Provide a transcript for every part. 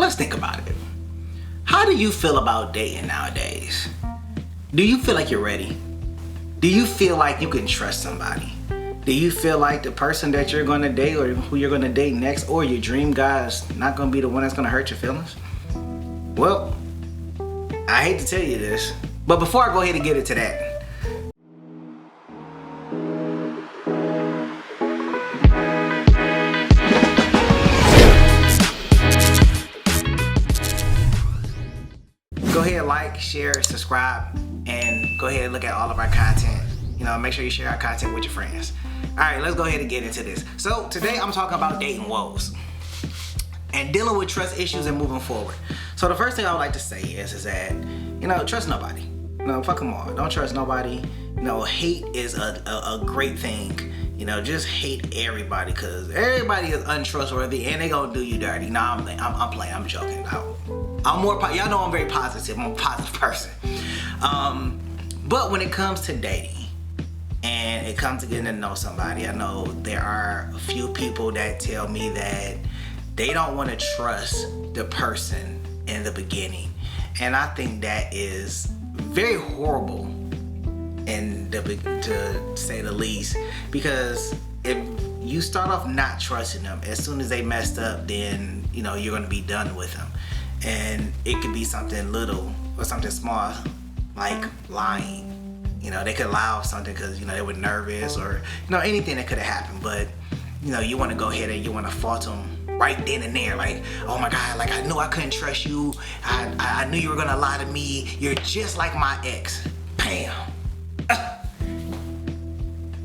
let's think about it. How do you feel about dating nowadays? Do you feel like you're ready? Do you feel like you can trust somebody? Do you feel like the person that you're gonna date or who you're gonna date next or your dream guy is not gonna be the one that's gonna hurt your feelings? Well, I hate to tell you this, but before I go ahead and get into that, go ahead, like, share, subscribe, and go ahead and look at all of our content. You know, make sure you share our content with your friends. All right, let's go ahead and get into this. So today I'm talking about dating woes and dealing with trust issues and moving forward. So the first thing I would like to say is that, you know, trust nobody. No, fuck them all. Don't trust nobody. You know, hate is a great thing. You know, just hate everybody because everybody is untrustworthy and they gonna do you dirty. Nah, I'm playing. I'm joking. I'm more. Y'all know I'm very positive. I'm a positive person. But when it comes to dating and it comes to getting to know somebody, I know there are a few people that tell me that they don't want to trust the person in the beginning, and I think that is very horrible, and to say the least, because if you start off not trusting them, as soon as they messed up, then you know you're gonna be done with them, and it could be something little or something small like lying. You know, they could lie or something because you know they were nervous or you know anything that could have happened, but you know you want to go ahead and you want to fault them right then and there, like, oh my God, like I knew I couldn't trust you. I knew you were gonna lie to me. You're just like my ex. Bam.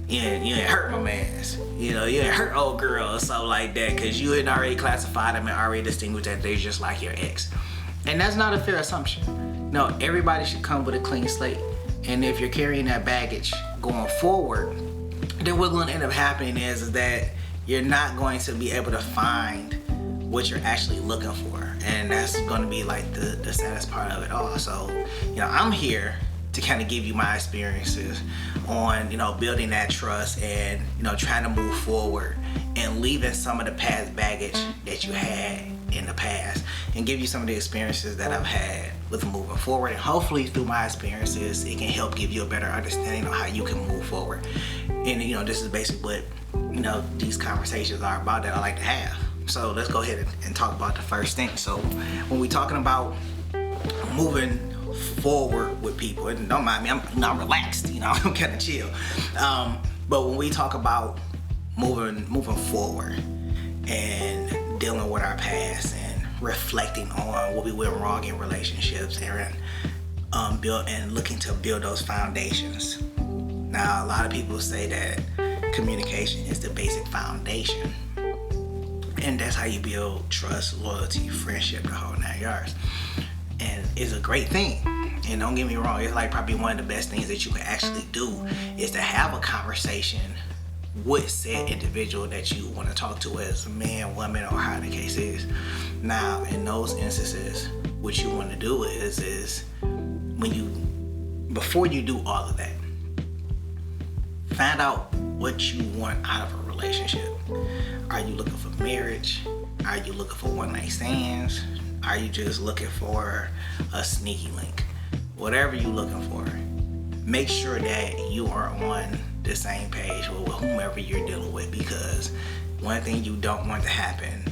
You ain't hurt my mans. You know, you ain't hurt old girl or something like that because you had already classified them and already distinguished that they're just like your ex. And that's not a fair assumption. No, everybody should come with a clean slate. And if you're carrying that baggage going forward, then what's going to end up happening is that you're not going to be able to find what you're actually looking for. And that's going to be like the saddest part of it all. So, you know, I'm here to kind of give you my experiences on, you know, building that trust and, you know, trying to move forward and leaving some of the past baggage that you had in the past and give you some of the experiences that I've had with moving forward. And hopefully through my experiences, it can help give you a better understanding of how you can move forward. And, you know, this is basically what, you know, these conversations are about that I like to have. So let's go ahead and talk about the first thing. So when we're talking about moving forward with people, and don't mind me, I'm not relaxed, you know, I'm kind of chill. But when we talk about moving forward and dealing with our past and reflecting on what we went wrong in relationships and looking to build those foundations. Now, a lot of people say that communication is the basic foundation, and that's how you build trust, loyalty, friendship, the whole 9 yards. And it's a great thing. And don't get me wrong, it's like probably one of the best things that you can actually do is to have a conversation with said individual that you want to talk to as a man, woman, or how the case is. Now, in those instances, what you want to do is before you do all of that, find out what you want out of a relationship. Are you looking for marriage? Are you looking for one night stands? Are you just looking for a sneaky link? Whatever you're looking for, make sure that you are on the same page with whomever you're dealing with, because one thing you don't want to happen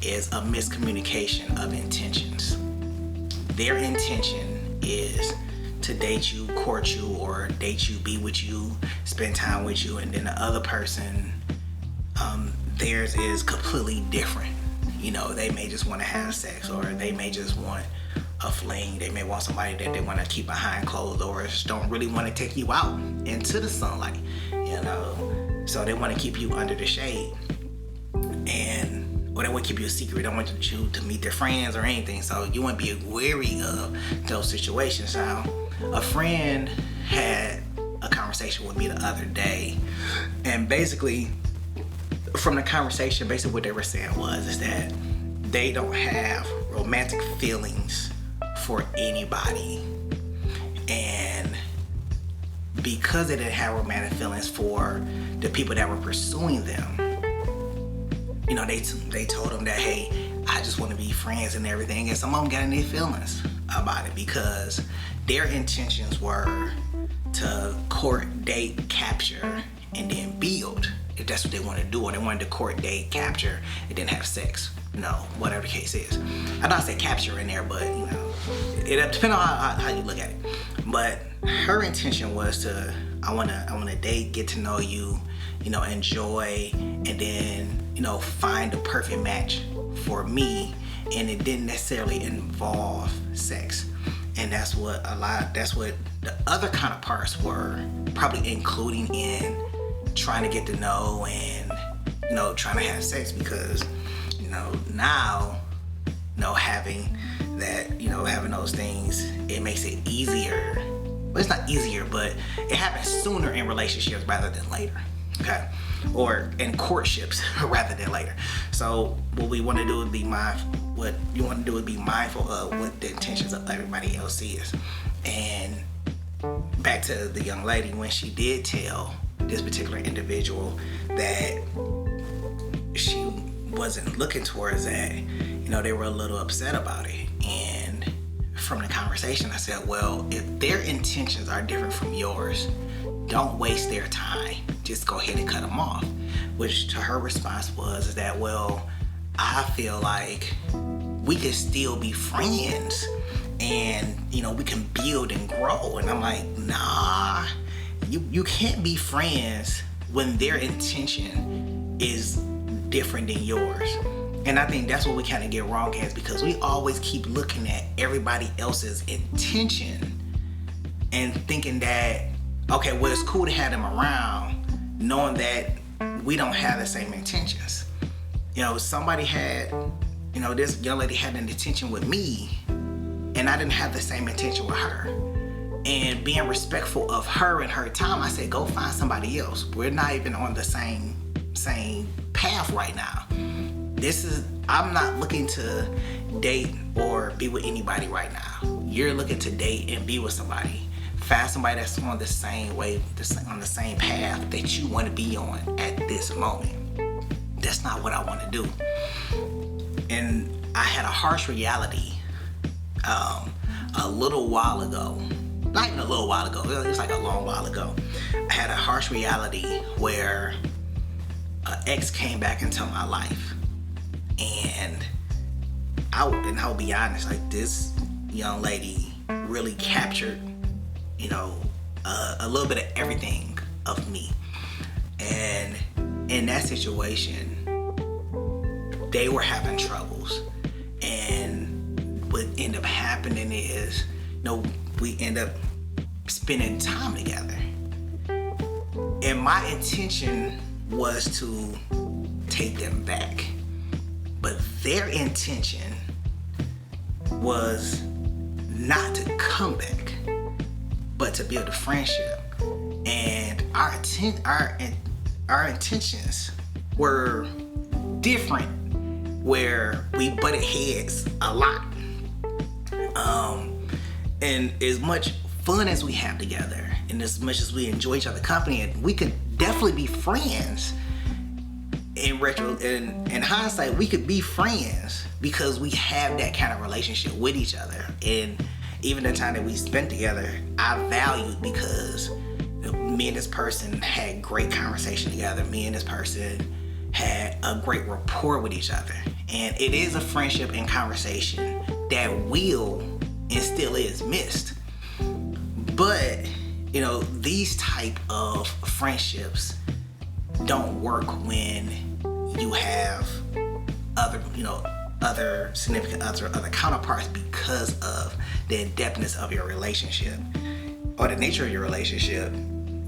is a miscommunication of intentions. Their intention is to date you, court you, or date you, be with you, spend time with you, and then the other person, theirs is completely different. You know, they may just want to have sex, or they may just want a fling. They may want somebody that they want to keep behind closed doors, don't really want to take you out into the sunlight, you know. So they want to keep you under the shade, or they want to keep you a secret. They don't want you to meet their friends or anything. So you want to be wary of those situations. Now, a friend had a conversation with me the other day, and basically from the conversation, basically what they were saying is that they don't have romantic feelings for anybody, and because they didn't have romantic feelings for the people that were pursuing them, you know, they told them that, hey, I just want to be friends and everything. And some of them got in their feelings about it because their intentions were to court, date, capture, and then build. If that's what they want to do, or they wanted to court, date, capture, and then have sex. Whatever the case is. I don't say capture in there, but it depends on how you look at it. But her intention was to, I wanna date, get to know you, enjoy, and then find the perfect match for me. And it didn't necessarily involve sex. And that's what the other counterparts were probably including in trying to get to know and trying to have sex, because now having that, having those things, it makes it easier. Well, it's not easier, but it happens sooner in relationships rather than later. Okay, or in courtships rather than later. So what you want to do is be mindful of what the intentions of everybody else is. And back to the young lady, when she did tell this particular individual that she wasn't looking towards that, they were a little upset about it. And from the conversation, I said, well, if their intentions are different from yours, don't waste their time. Just go ahead and cut them off. Which to her response was that, well, I feel like we could still be friends and, we can build and grow. And I'm like, nah, you can't be friends when their intention is different than yours. And I think that's what we kind of get wrong as, because we always keep looking at everybody else's intention and thinking that, okay, well, it's cool to have them around, knowing that we don't have the same intentions. Somebody had, this young lady had an intention with me, and I didn't have the same intention with her. And being respectful of her and her time, I said, go find somebody else. We're not even on the same path right now. I'm not looking to date or be with anybody right now. You're looking to date and be with somebody. Find somebody that's on the same wave, on the same path that you want to be on at this moment. That's not what I want to do. And I had a harsh reality a little while ago. Not even a little while ago, it was like a long while ago. I had a harsh reality where an ex came back into my life. And I'll be honest, like, this young lady really captured, a little bit of everything of me. And in that situation, they were having troubles. And what ended up happening is, we end up spending time together. And my intention was to take them back. But their intention was not to come back, but to build a friendship. And our intentions were different, where we butted heads a lot. And as much fun as we have together, and as much as we enjoy each other's company, and we could definitely be friends. In hindsight, we could be friends because we have that kind of relationship with each other. And even the time that we spent together, I valued, because me and this person had great conversation together. Me and this person had a great rapport with each other. And it is a friendship and conversation that will and still is missed. But, these type of friendships don't work when you have other significant other counterparts, because of the in-depthness of your relationship or the nature of your relationship.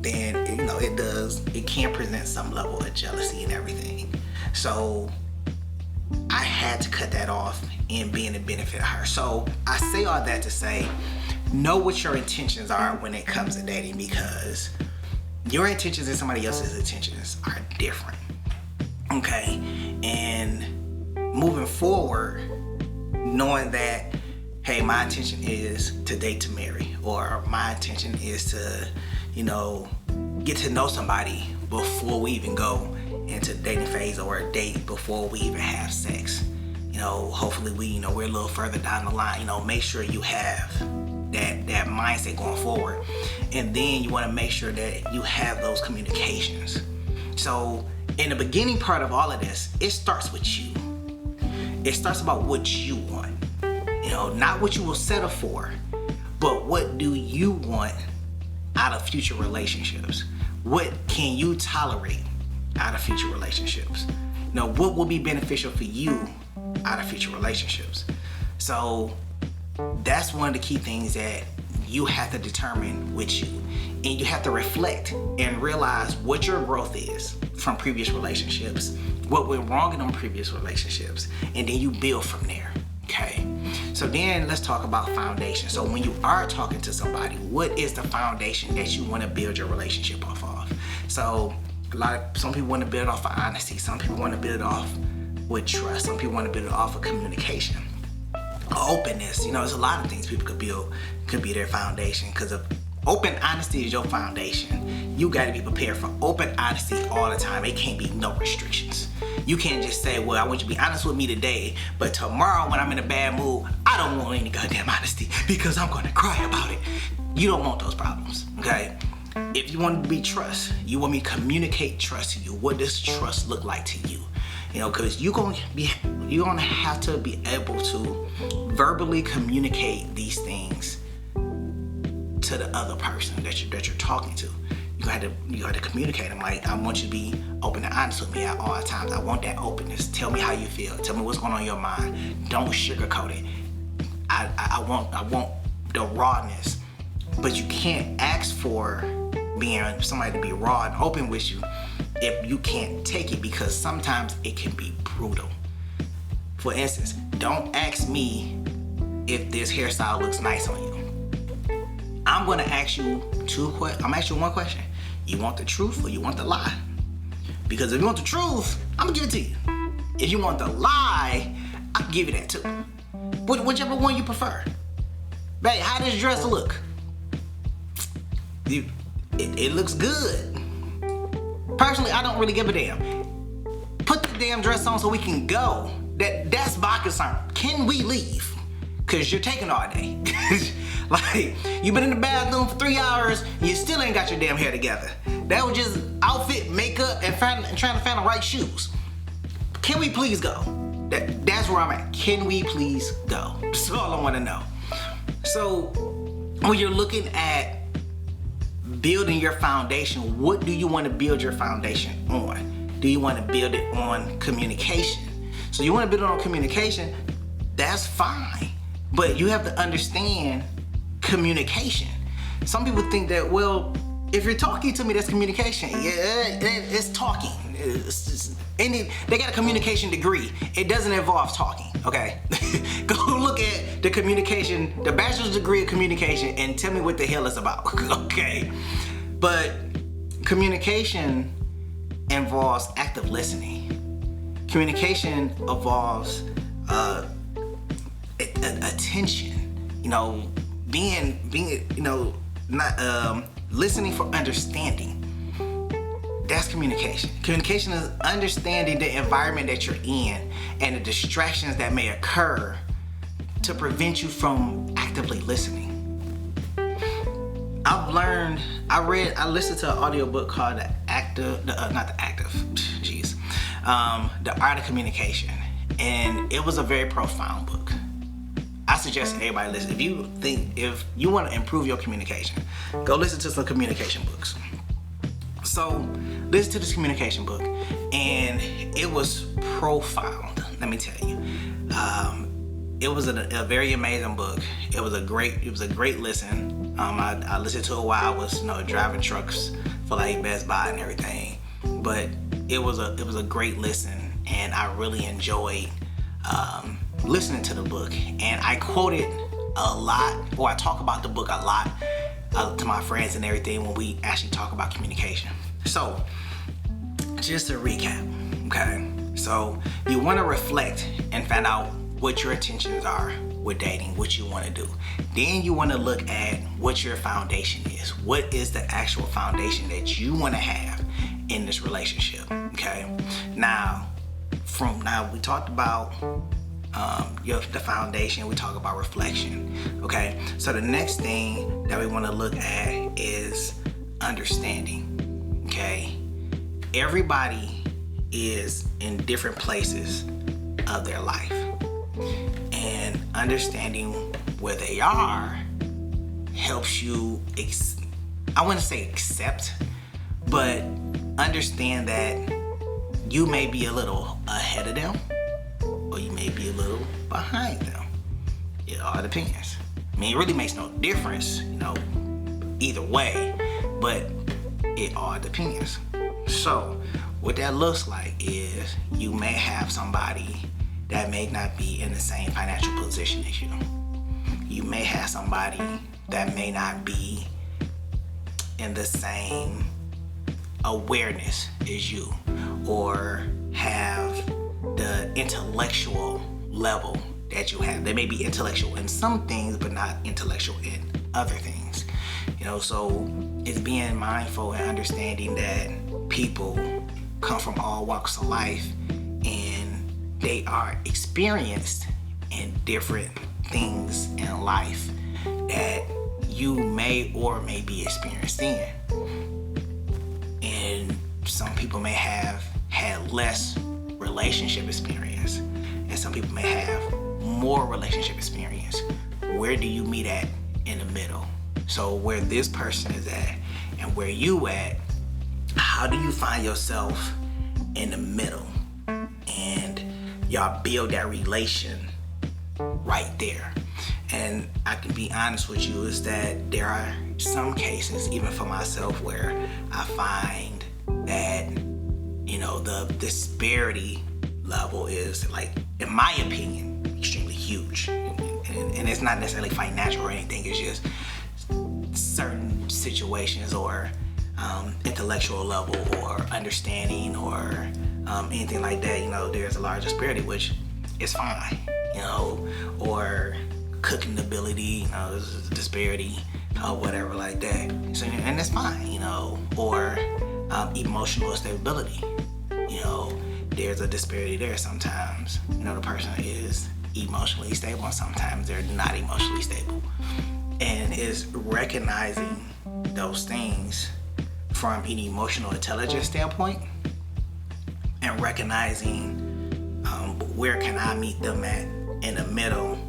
Then it can present some level of jealousy and everything. So I had to cut that off and be in the benefit of her. So I say all that to say, know what your intentions are when it comes to dating, because your intentions and somebody else's intentions are different. Okay? And moving forward, knowing that, hey, my intention is to date to marry, or my intention is to, get to know somebody before we even go into the dating phase, or a date before we even have sex. hopefully we're a little further down the line. Make sure you have that mindset going forward. And then you want to make sure that you have those communications. So in the beginning part of all of this, it starts with you. It starts about what you want. Not what you will settle for, but what do you want out of future relationships? What can you tolerate out of future relationships? What will be beneficial for you out of future relationships? So that's one of the key things that you have to determine with you. And you have to reflect and realize what your growth is from previous relationships, what went wrong in them previous relationships, and then you build from there. Okay, so then let's talk about foundation. So when you are talking to somebody, what is the foundation that you want to build your relationship off of? So some people want to build off of honesty. Some people want to build off with trust. Some people want to build it off of communication, openness. There's a lot of things people could be their foundation, because of open honesty is your foundation. You got to be prepared for open honesty all the time. It can't be no restrictions. You can't just say, well, I want you to be honest with me today, but tomorrow when I'm in a bad mood, I don't want any goddamn honesty because I'm going to cry about it. You don't want those problems, okay? If you want to be trust, you want me to communicate trust to you. What does trust look like to you? Because you're gonna have to be able to verbally communicate these things to the other person that you're talking to. You got to communicate them. Like, I want you to be open and honest with me at all times. I want that openness. Tell me how you feel. Tell me what's going on in your mind. Don't sugarcoat it. I want the rawness. But you can't ask for somebody to be raw and open with you if you can't take it, because sometimes it can be brutal. For instance, don't ask me if this hairstyle looks nice on you. I'm gonna ask you one question. You want the truth or you want the lie? Because if you want the truth, I'm gonna give it to you. If you want the lie, I can give you that too. Whichever one you prefer. Babe, how does this dress look? It looks good. Personally, I don't really give a damn. Put the damn dress on so we can go. That's my concern. Can we leave? Because you're taking all day. Like, you've been in the bathroom for 3 hours and you still ain't got your damn hair together. That was just outfit, makeup, and trying to find the right shoes. Can we please go? That's where I'm at. Can we please go? That's all I want to know. So, when you're looking at building your foundation, what do you want to build your foundation on? Do you want to build it on communication? So you want to build it on communication, that's fine. But you have to understand communication. Some people think that, well, if you're talking to me, that's communication. Yeah, it's talking. They got a communication degree. It doesn't involve talking, okay? Go look at the communication, the bachelor's degree of communication, and tell me what the hell it's about, okay? But communication involves active listening. Communication involves attention. Not listening for understanding. That's communication. Communication is understanding the environment that you're in and the distractions that may occur to prevent you from actively listening. I listened to an audiobook called The Art of Communication, and it was a very profound book. I suggest everybody listen. If you want to improve your communication, go listen to some communication books. So, listen to this communication book, and it was profound. Let me tell you, it was a very amazing book. It was a great listen. I listened to it while I was driving trucks for like Best Buy and everything. But it was a great listen, and I really enjoyed listening to the book. And I quote it a lot, or I talk about the book a lot to my friends and everything when we actually talk about communication. So, just to recap, okay? So, you want to reflect and find out what your intentions are with dating, what you want to do. Then you want to look at what your foundation is. What is the actual foundation that you want to have in this relationship, okay? Now we talked about the foundation. We talk about reflection. Okay, so the next thing that we want to look at is understanding. Okay, everybody is in different places of their life, and understanding where they are helps you I want to say accept, but understand that you may be a little ahead of them or you may be a little behind them. It all depends. I mean, it really makes no difference, either way, but it all depends. So what that looks like is you may have somebody that may not be in the same financial position as you. You may have somebody that may not be in the same awareness as you, or have the intellectual level that you have. They may be intellectual in some things, but not intellectual in other things. So it's being mindful and understanding that people come from all walks of life and they are experienced in different things in life that you may or may be experienced in. And some people may have had less relationship experience, and some people may have more relationship experience. Where do you meet at in the middle? So where this person is at and where you at, how do you find yourself in the middle? And y'all build that relation right there. And I can be honest with you, is that there are some cases, even for myself, where I find that, the disparity level is, like, in my opinion, extremely huge. And it's not necessarily financial or anything, it's just certain situations or intellectual level or understanding or anything like that. There's a large disparity, which is fine, or cooking ability, there's a disparity, whatever like that. So, and that's fine, or emotional stability, there's a disparity there. Sometimes, the person is emotionally stable and sometimes they're not emotionally stable. And it's recognizing those things from an emotional intelligence standpoint and recognizing where can I meet them at in the middle,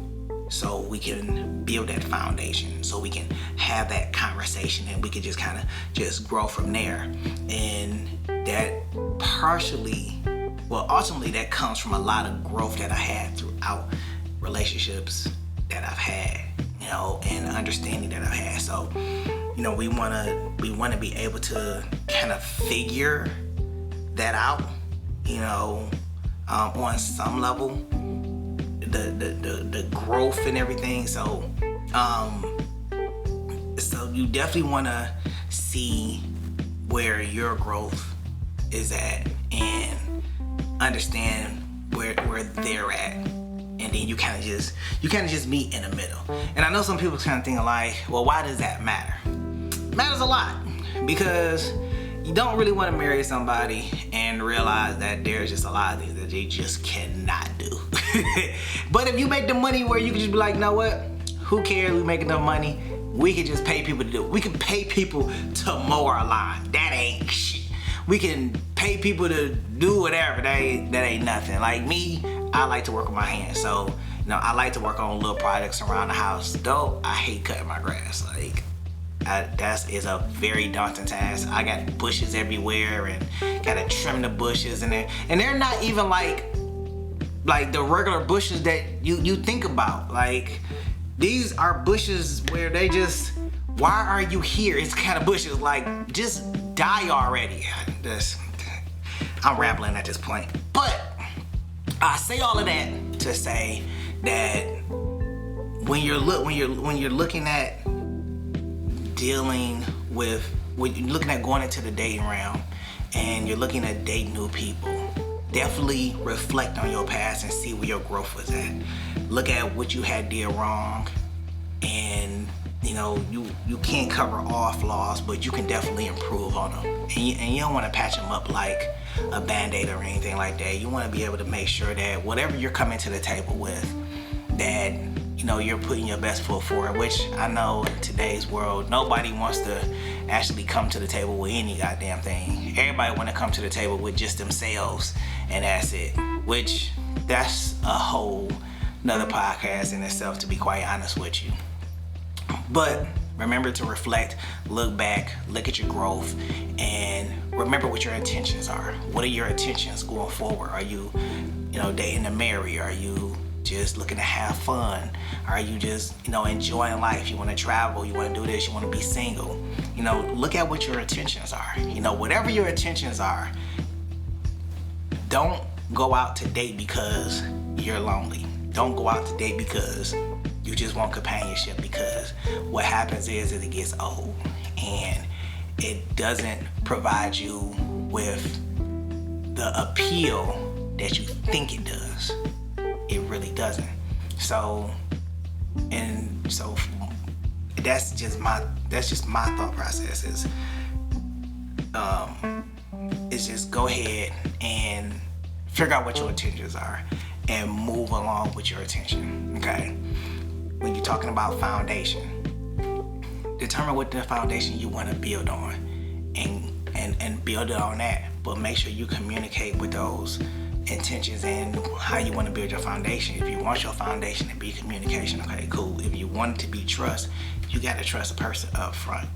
so we can build that foundation, so we can have that conversation and we can just kind of just grow from there. And that ultimately that comes from a lot of growth that I had throughout relationships that I've had, and understanding that I've had. So, we want to be able to kind of figure that out, on some level, the growth and everything. So you definitely want to see where your growth is at and understand where they're at, and then you kind of just meet in the middle. And I know some people kind of think like, well, why does that matter? It matters a lot, because you don't really want to marry somebody and realize that there's just a lot of things that they just cannot do. But if you make the money where you can just be like, you know what? Who cares? We make enough money. We can just pay people to do it. We can pay people to mow our lawn. That ain't shit. We can pay people to do whatever. That ain't nothing. Like me, I like to work with my hands. So, I like to work on little projects around the house. Though I hate cutting my grass. Like, that is a very daunting task. I got bushes everywhere and gotta trim the bushes, and they're not even like the regular bushes that you think about. Like, these are bushes where they just, why are you here? It's kind of bushes like, just die already. I'm rambling at this point, but I say all of that to say that when you're looking at dealing with, when you're looking at going into the dating realm and you're looking at dating new people, definitely reflect on your past and see where your growth was at. Look at what you had did wrong and you can't cover all flaws, but you can definitely improve on them. And you don't want to patch them up like a band-aid or anything like that. You want to be able to make sure that whatever you're coming to the table with, that you're putting your best foot forward, which I know in today's world, nobody wants to actually come to the table with any goddamn thing. Everybody want to come to the table with just themselves, and that's it. Which, that's a whole another podcast in itself, to be quite honest with you. But remember to reflect, look back, look at your growth, and remember what your intentions are. What are your intentions going forward? Are you, dating to marry? Are you just looking to have fun? Are you just, enjoying life? You want to travel? You want to do this? You want to be single? Look at what your intentions are. Whatever your intentions are, don't go out to date because you're lonely. Don't go out to date because you just want companionship, because what happens is it gets old and it doesn't provide you with the appeal that you think it does. It really doesn't. So that's just my thought process is just go ahead and figure out what your intentions are and move along with your intention. Okay? When you're talking about foundation, determine what the foundation you want to build on and build it on that. But make sure you communicate with those intentions and how you want to build your foundation. If you want your foundation to be communication, okay, cool. If you want it to be trust, you got to trust a person up front.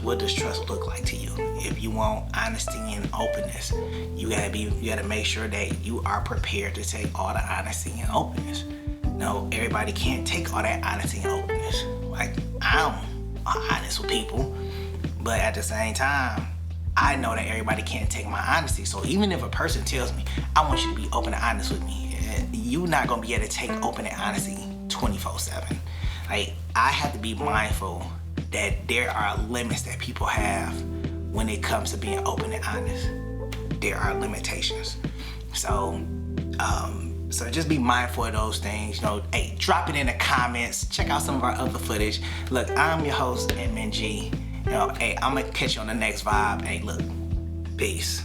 What does trust look like to you? If you want honesty and openness, you gotta make sure that you are prepared to take all the honesty and openness. Everybody can't take all that honesty and openness. Like, I'm honest with people, but at the same time, I know that everybody can't take my honesty. So even if a person tells me, I want you to be open and honest with me, you're not gonna be able to take open and honesty 24/7. Like, I have to be mindful that there are limits that people have when it comes to being open and honest. There are limitations. So just be mindful of those things. Hey, drop it in the comments. Check out some of our other footage. Look, I'm your host, MNG. Hey, I'm gonna catch you on the next vibe. Hey, look, peace.